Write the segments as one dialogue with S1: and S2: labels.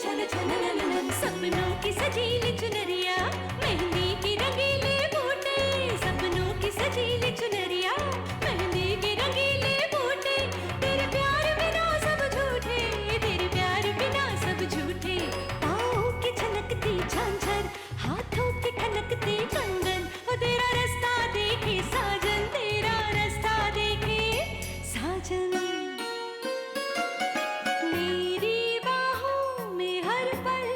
S1: छन छन नन, सपनों की सजीली चुनरिया, मेहंदी की रंगीले बूटे, सपनों की सजीली चुनरिया, मेहंदी की रंगीले बूटे, तेरे प्यार बिना सब झूठे, तेरे प्यार बिना सब झूठे, पाँव की छनकती झांझर, हाथों की ठनकती कंगन, ओ तेरा रास्ता देखे साजन, तेरा रास्ता देखे साजन। मेरी बाहों में हर पल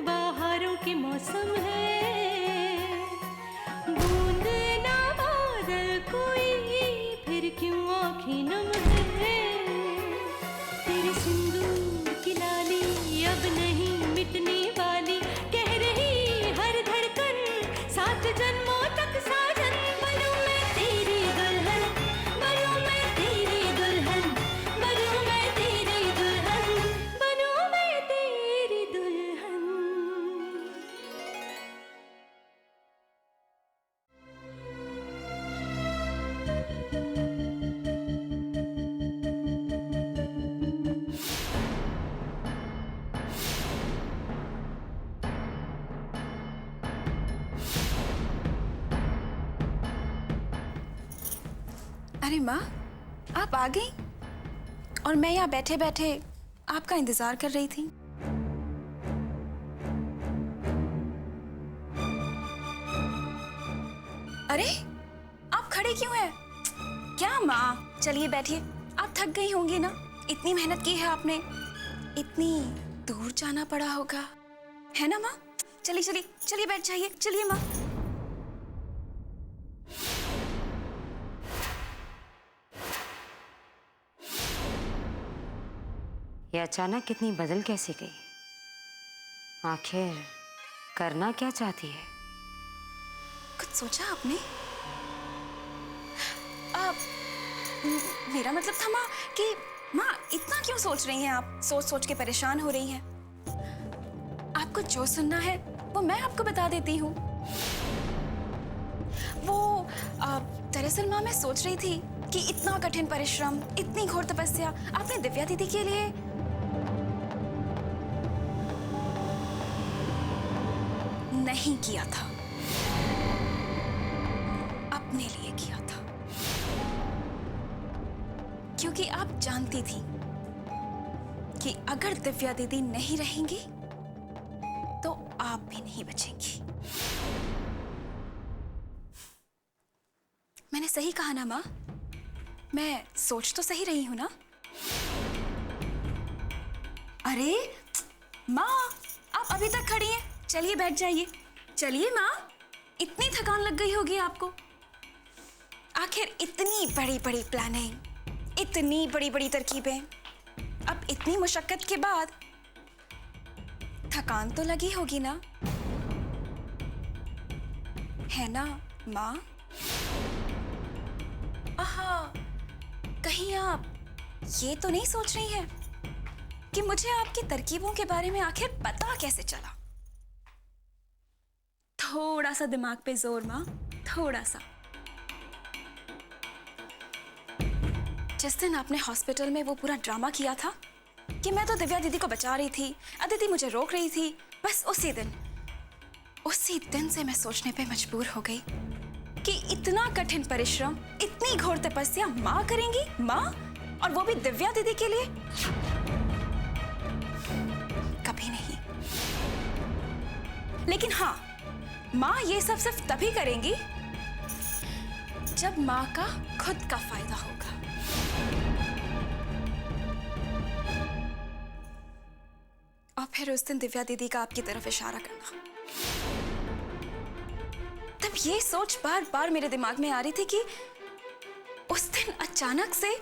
S1: बहारों के मौसम है, बूंद ना बादल कोई फिर क्यों आँखें नम है, तेरे सिंदूर की लाली अब नहीं मिटने वाली, कह रही हर धड़कन 7 जन्मों तक साजन। बनूं मैं तेरी दुल्हन, बनूं मैं तेरी दुल्हन, बनूं मैं तेरी दुल्हन, बनूं मैं तेरी दुल्हन।
S2: अरे माँ, आप आ गई और मैं यहाँ बैठे बैठे आपका इंतजार कर रही थी। अरे आप खड़े क्यों हैं? क्या माँ, चलिए बैठिए। आप थक गई होंगी ना, इतनी मेहनत की है आपने, इतनी दूर जाना पड़ा होगा, है ना माँ? चलिए चलिए चलिए बैठ जाइए, चलिए माँ।
S3: ये अचानक कितनी बदल कैसे गई? आखिर करना क्या चाहती है?
S2: कुछ सोचा आपने? मेरा मतलब था माँ कि माँ इतना क्यों सोच रही हैं आप? सोच सोच के परेशान हो रही हैं। आपको जो सुनना है वो मैं आपको बता देती हूँ। वो दरअसल माँ मैं सोच रही थी कि इतना कठिन परिश्रम, इतनी घोर तपस्या आपने दिव्या दीदी के लिए नहीं किया था, अपने लिए किया था, क्योंकि आप जानती थी कि अगर दिव्या दीदी नहीं रहेंगी तो आप भी नहीं बचेंगी। मैंने सही कहा ना माँ? मैं सोच तो सही रही हूं ना? अरे माँ, आप अभी तक खड़ी हैं, चलिए बैठ जाइए। चलिए माँ, इतनी थकान लग गई होगी आपको। आखिर इतनी बड़ी बड़ी प्लानिंग, इतनी बड़ी बड़ी तरकीबें, अब इतनी मुशक्कत के बाद थकान तो लगी होगी ना, है ना माँ? आहा, कहीं आप ये तो नहीं सोच रही हैं कि मुझे आपकी तरकीबों के बारे में आखिर पता कैसे चला? थोड़ा सा दिमाग पे जोर माँ, थोड़ा सा। जिस दिन आपने हॉस्पिटल में वो पूरा ड्रामा किया था कि मैं तो दिव्या दीदी को बचा रही थी, अदिति मुझे रोक रही थी, बस उसी दिन से मैं सोचने पे मजबूर हो गई कि इतना कठिन परिश्रम, इतनी घोर तपस्या माँ करेंगी, माँ, और वो भी दिव्या दीदी के लिए? कभी नहीं। लेकिन हाँ, माँ ये सब सिर्फ तभी करेंगी जब माँ का खुद का फायदा होगा। और फिर उस दिन दिव्या दीदी का आपकी तरफ इशारा करना। तब ये सोच बार बार मेरे दिमाग में आ रही थी कि उस दिन अचानक से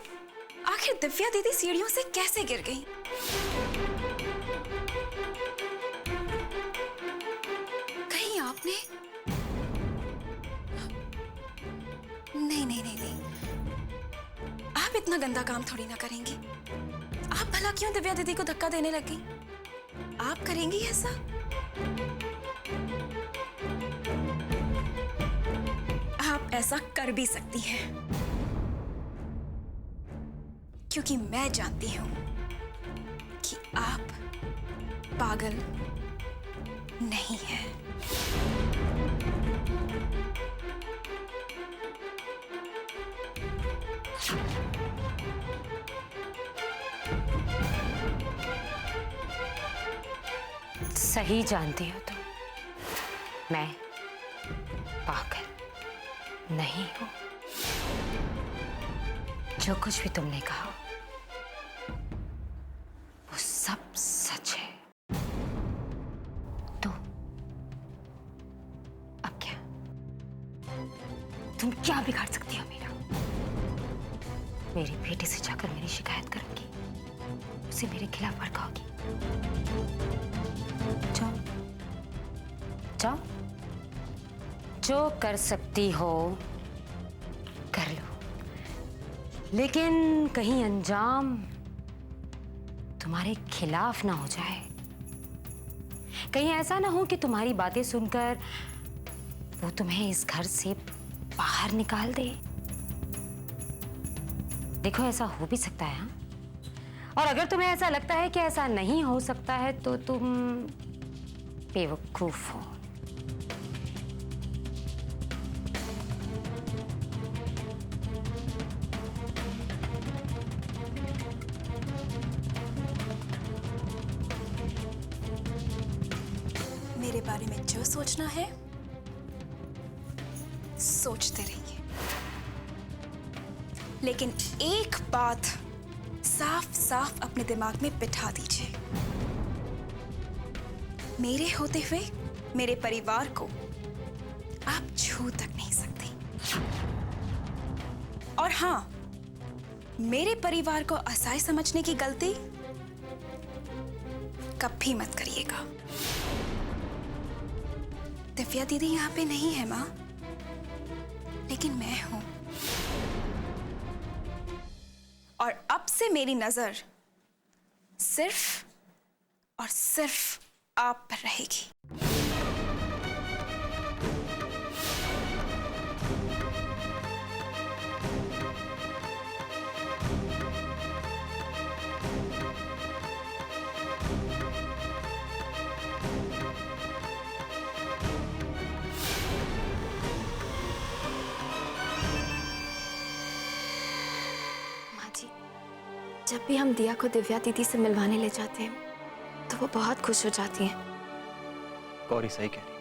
S2: आखिर दिव्या दीदी सीढ़ियों से कैसे गिर गई। कहीं आपने नहीं नहीं नहीं नहीं, आप इतना गंदा काम थोड़ी ना करेंगी। आप भला क्यों दिव्या दीदी को धक्का देने लगी? आप करेंगी ऐसा? आप ऐसा कर भी सकती हैं, क्योंकि मैं जानती हूं कि आप पागल नहीं है।
S3: सही जानती हो तुम, मैं पागल नहीं हूं। जो कुछ भी तुमने कहा वो सब सच है। तो अब क्या? तुम क्या बिगाड़ सकती हो मेरा? मेरी बेटे से जाकर मेरी शिकायत करूंगी, उसे मेरे खिलाफ भड़काओगी। जाओ जाओ, जो कर सकती हो कर लो, लेकिन कहीं अंजाम तुम्हारे खिलाफ ना हो जाए। कहीं ऐसा ना हो कि तुम्हारी बातें सुनकर वो तुम्हें इस घर से बाहर निकाल दे। देखो, ऐसा हो भी सकता है, हाँ? और अगर तुम्हें ऐसा लगता है कि ऐसा नहीं हो सकता है तो तुम बेवकूफ हो।
S2: मेरे बारे में जो सोचना है सोचते रहिए, लेकिन एक बात साफ साफ अपने दिमाग में बिठा दीजिए। मेरे होते हुए मेरे परिवार को आप छू तक नहीं सकते। और हां, मेरे परिवार को असहाय समझने की गलती कभी मत करिएगा। दिव्या दीदी यहाँ पे नहीं है माँ, लेकिन मैं हूं। और अब से मेरी नजर सिर्फ और सिर्फ आप पर रहेगी।
S4: जब भी हम दिया को दिव्या दीदी से मिलवाने ले जाते हैं तो वो बहुत खुश हो जाती हैं।
S5: गौरी सही कह रही है।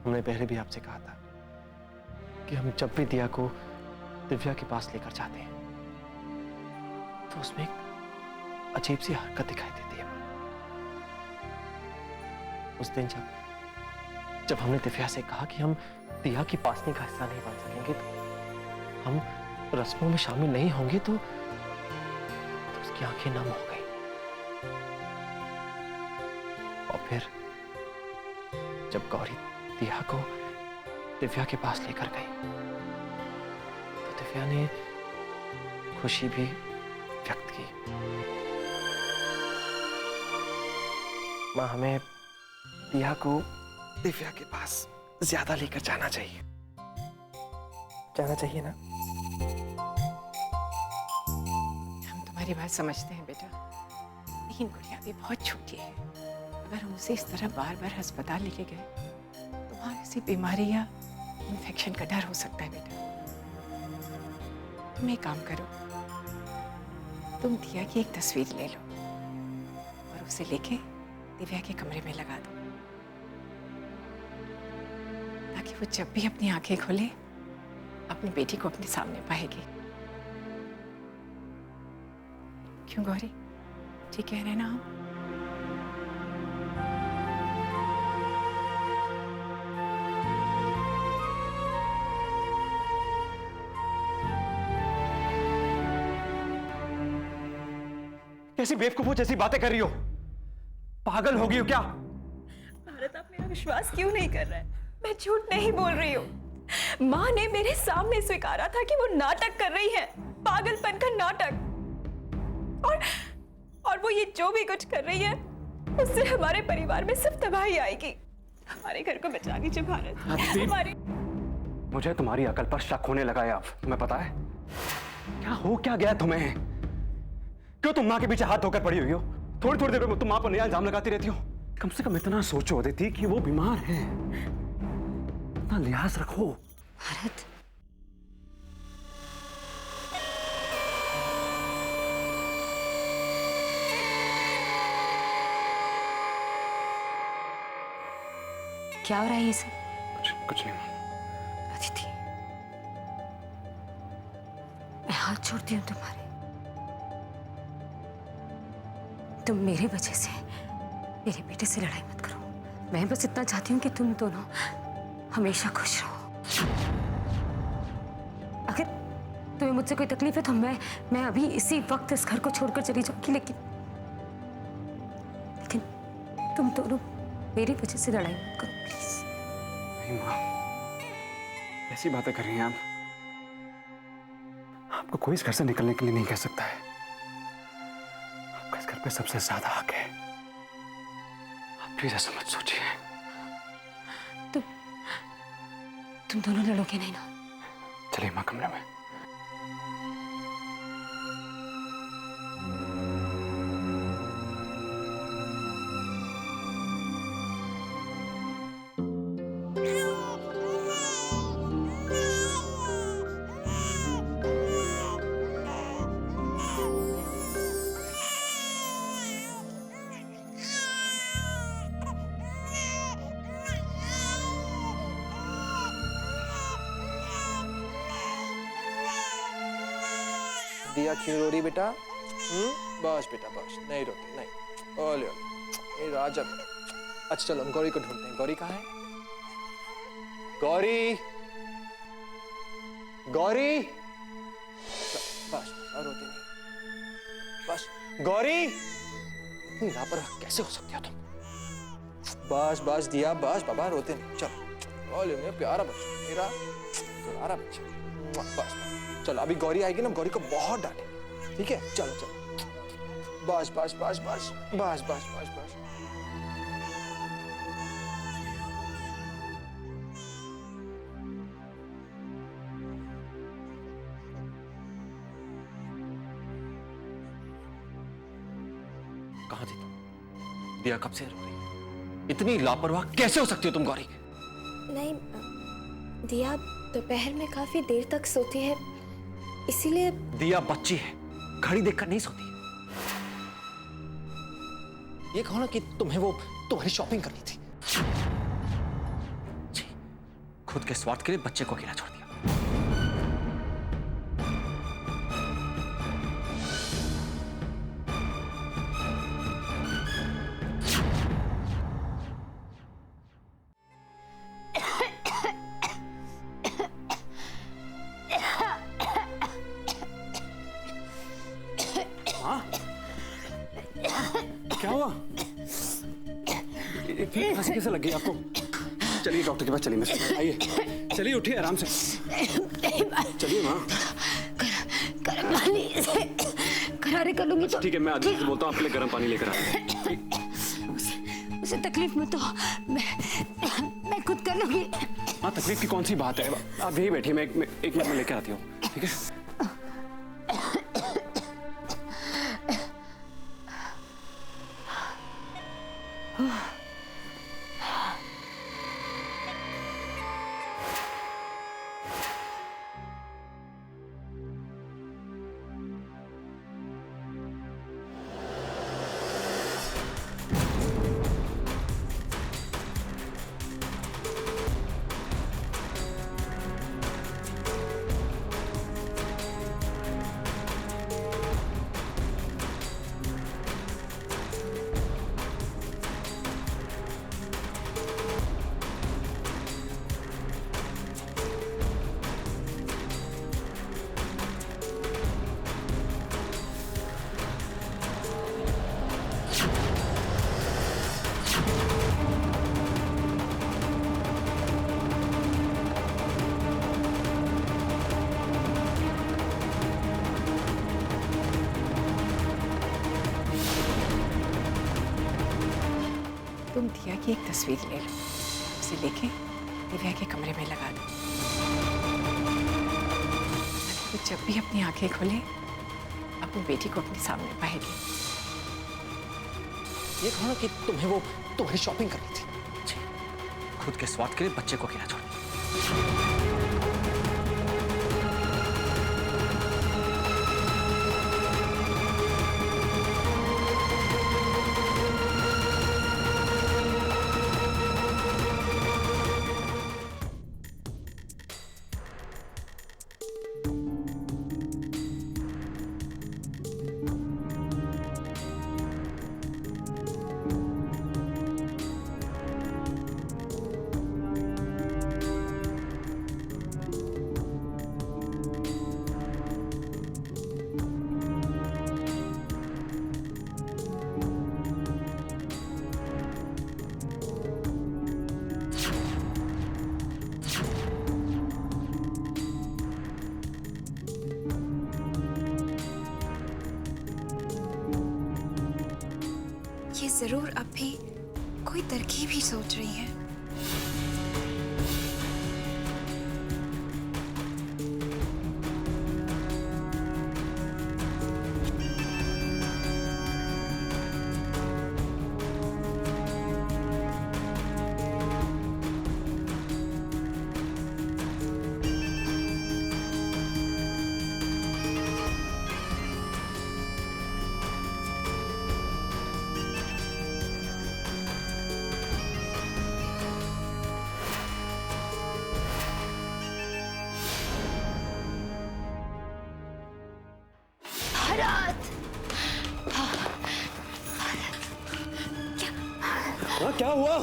S5: हमने पहले भी आपसे कहा था कि हम जब भी दिया को दिव्या के पास लेकर जाते हैं तो उसमें एक अजीब सी हरकत दिखाई देती है। उस दिन जब हमने दिव्या से कहा कि हम दिया की पासनी का हिस्सा नहीं बन सकेंगे, तो हम रस्मों में शामिल नहीं होंगे, तो उसकी आंखें नम हो गई। और फिर जब गौरी दिया को दिव्या के पास लेकर गई तो दिव्या ने खुशी भी व्यक्त की। मां, हमें दिया को दिव्या के पास ज्यादा लेकर जाना चाहिए ना?
S6: हम तुम्हारी बात समझते हैं बेटा, लेकिन गुड़िया भी बहुत छोटी है। अगर हम उसे इस तरह बार बार अस्पताल लेके गए तो वहाँ किसी बीमारी या इन्फेक्शन का डर हो सकता है बेटा। तुम एक काम करो, तुम दिया की एक तस्वीर ले लो और उसे लेके दिव्या के कमरे में लगा दो, ताकि वो जब भी अपनी आंखें खोले अपनी बेटी को अपने सामने पाएगी। क्यों गौरी, ठीक कह रहे हैं ना हम?
S5: कैसी बेवकूफों जैसी बातें कर रही हो? पागल हो गई हो क्या?
S4: भारत, आप मेरा विश्वास क्यों नहीं कर रहे हैं? मैं झूठ नहीं बोल रही हूँ। माँ ने मेरे सामने स्वीकारा था कि वो नाटक कर रही है, पागलपन का नाटक। और वो ये जो भी कुछ कर रही है उससे हमारे परिवार में सिर्फ तबाही आएगी। हमारे घर को बचा लीजिए भारत।
S5: मुझे तुम्हारी अकल पर शक होने लगा है अब, तुम्हें पता है? क्या गया तुम्हें? क्यों तुम माँ के पीछे हाथ धोकर पड़ी हुई हो? थोड़ी थोड़ी देर में तुम माँ पर नया इल्जाम लगाती रहती हो। कम से कम इतना सोचो अदिति कि वो बीमार है, इतना लिहाज रखो।
S3: भरत, क्या हो रहा है ये सब?
S5: कुछ नहीं।
S3: अदिति, मैं हाथ छोड़ती हूँ तुम्हारे। तुम मेरी वजह से मेरे बेटे से लड़ाई मत करो। मैं बस इतना चाहती हूँ कि तुम दोनों हमेशा खुश रहो। अगर तुम्हें मुझसे कोई तकलीफ है तो मैं अभी इसी वक्त इस घर को छोड़कर चली जाऊंगी, लेकिन तुम दोनों मेरी वजह से लड़ाई मत करो प्लीज।
S5: नहीं माँ, ऐसी बातें कर रही हैं आप। आपको कोई इस घर से निकलने के लिए नहीं कह सकता है। आपका इस घर पे सबसे ज्यादा हक है। आप प्लीज ऐसा मत सोचिए।
S3: तुम दोनों लड़ोगे नहीं ना?
S5: चलिए माँ कमरे में।
S7: दिया क्यों रो रही बेटा? बस बेटा बस, नहीं रोती नहीं। ओले ओले राजा। अच्छा चलो हम गौरी को ढूंढते हैं। गौरी कहाँ है? गौरी, गौरी, बस और रोती नहीं। बस गौरी, इतनी लापरवाह कैसे हो सकती हो तुम? बस बस दिया बस बाबा, रोते नहीं। चलो ओले मेरा प्यारा बच्चा, मेरा दुलारा बच्चा। बस चलो, अभी गौरी आएगी ना, गौरी को बहुत डांटेंगे, ठीक है? चलो चलो बस बस बस बस बस बस बस बस।
S5: कहाँ थी तुम? दिया कब से रो रही? इतनी लापरवाह कैसे हो सकती हो तुम गौरी?
S8: नहीं, दिया दोपहर में काफी देर तक सोती है, इसीलिए।
S5: दिया बच्ची है, घड़ी देखकर नहीं सोती।
S7: ये कहो ना कि तुम्हें वो तुम्हारी शॉपिंग करनी थी।
S5: जी, खुद के स्वार्थ के लिए बच्चे को अकेला छोड़ दिया। क्या हुआ? इतनी खांसी कैसे लगी आपको? चलिए डॉक्टर के पास चलिए, मैं आइए। चलिए उठिए आराम से। चलिए माँ।
S3: गर्म पानी से करारे कर लूंगी तो
S5: ठीक है, मैं आदमी से बोलता हूँ आपके लिए गर्म पानी लेकर आते हैं।
S3: उसे तकलीफ में तो मैं खुद कर लूंगी।
S5: हाँ, तकलीफ की कौन सी बात है? आप यही बैठिए, मैं एक मिनट में लेकर आती हूँ, ठीक है?
S6: तुम दिया की एक तस्वीर ले लो, उसे लेके दिव्या के कमरे में लगा दो। जब भी अपनी आंखें खोले अपनी बेटी को अपने सामने पाएगी।
S7: ये कहो ना कि तुम्हें वो तुम्हारी शॉपिंग करनी थी, खुद के स्वार्थ के लिए बच्चे को अकेला छोड़ दिया।
S2: ये जरूर अब भी कोई तरकीब ही सोच रही है।
S7: माँ क्या हुआ?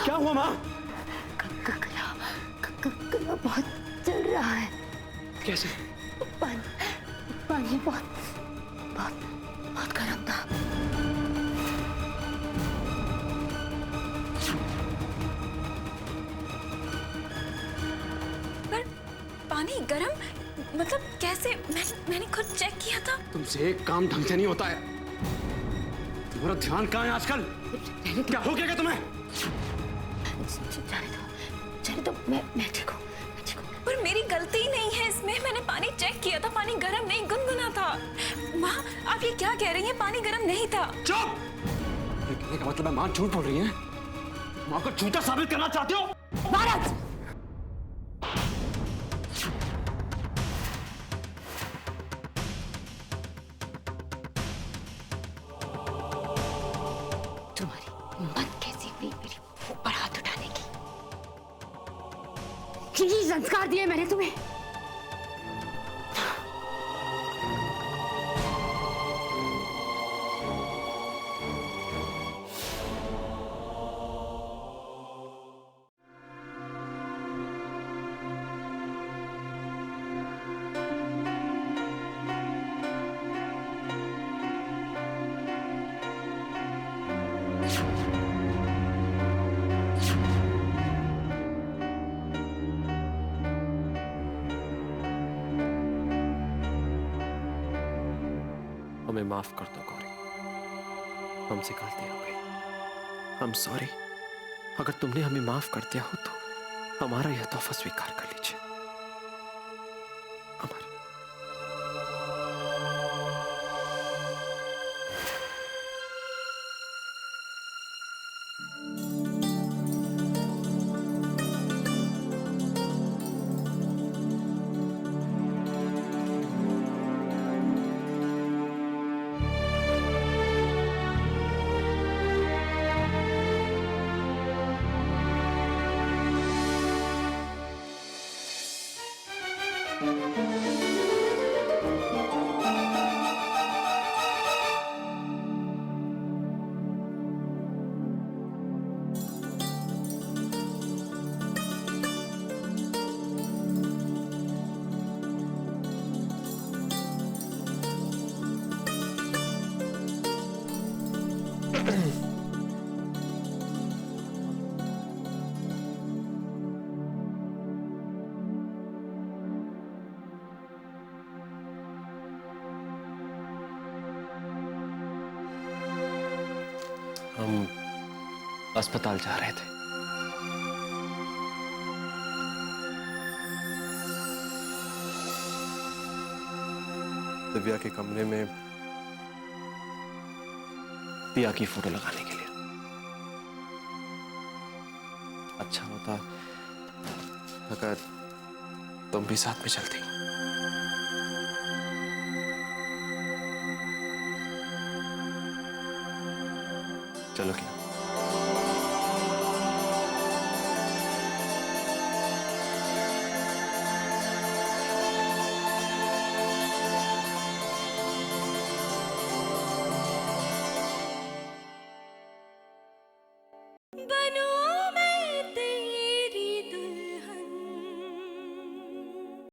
S7: क्या हुआ माँ?
S3: गला बहुत चल रहा है।
S7: कैसे?
S3: पानी बहुत गर्म था।
S2: पर पानी गर्म मतलब कैसे? मैंने खुद चेक किया था।
S7: तुमसे एक काम ढंग से नहीं होता है। तुम्हारा ध्यान कहाँ है आजकल? क्या हो गया तुम्हें?
S3: जाने दो, मैं ठीक हूँ।
S2: पर मेरी गलती ही नहीं है इसमें। मैंने पानी चेक किया था, पानी गर्म नहीं गुनगुना था। माँ आप ये क्या कह रही हैं? पानी गर्म नहीं था।
S7: चुप! कहने का मतलब है माँ झूठ बोल रही है? माँ को झूठा साबित करना चाहते हो?
S3: भारत! तुम्हारी हिम्मत कैसी हुई मेरे ऊपर हाथ उठाने की? यही संस्कार दिए मैंने तुम्हें।
S5: हमें माफ कर दो गौरी, हमसे गलती हो गई। हम सॉरी। अगर तुमने हमें माफ कर दिया हो तो हमारा यह तोहफा स्वीकार कर लीजिए। अमर, हम अस्पताल जा रहे थे। दिव्या के कमरे में दिया की फोटो लगाने के लिए। अच्छा होता अगर तुम भी साथ में चलती। चलो क्या?
S1: बनूं